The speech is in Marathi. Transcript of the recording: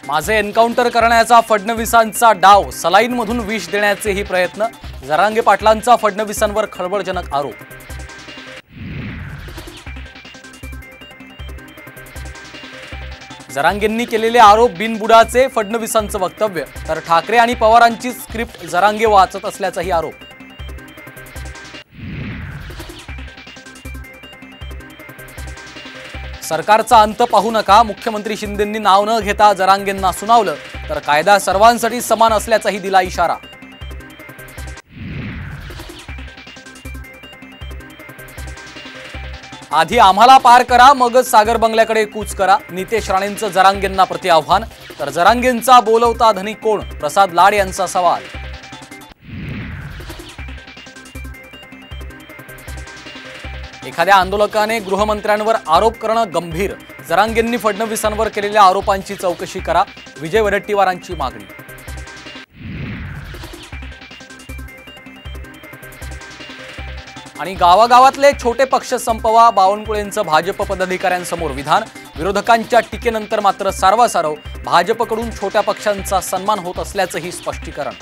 माझे एन्काउंटर करण्याचा फडणवीसांचा डाव, सलाईनमधून विष देण्याचेही प्रयत्न, जरांगे पाटलांचा फडणवीसांवर खळबळजनक आरोप। जरांगेंनी केलेले आरोप बिनबुडाचे, फडणवीसांचं वक्तव्य, तर ठाकरे आणि पवारांची स्क्रिप्ट जरांगे वाचत असल्याचाही आरोप। सरकारचा अंत पाहू नका, मुख्यमंत्री शिंदेंनी नाव न घेता जरांगेंना सुनावलं, तर कायदा सर्वांसाठी समान असल्याचाही दिला इशारा। आधी आम्हाला पार करा, मगच सागर बंगल्याकडे कूच करा, नितेश राणेंचं जरांगेंना प्रतिआव्हान, तर जरांगेंचा बोलवता धनी कोण, प्रसाद लाड यांचा सवाल। एखाद्या आंदोलकाने गृहमंत्र्यांवर आरोप करणं गंभीर, जरांगेंनी फडणवीसांवर केलेल्या आरोपांची चौकशी करा, विजय वडेट्टीवारांची मागणी। आणि गावागावातले छोटे पक्ष संपवा, बावनकुळेंचं भाजप पदाधिकाऱ्यांसमोर विधान, विरोधकांच्या टीकेनंतर मात्र सारवासारव, भाजपकडून छोट्या पक्षांचा सन्मान होत असल्याचंही स्पष्टीकरण।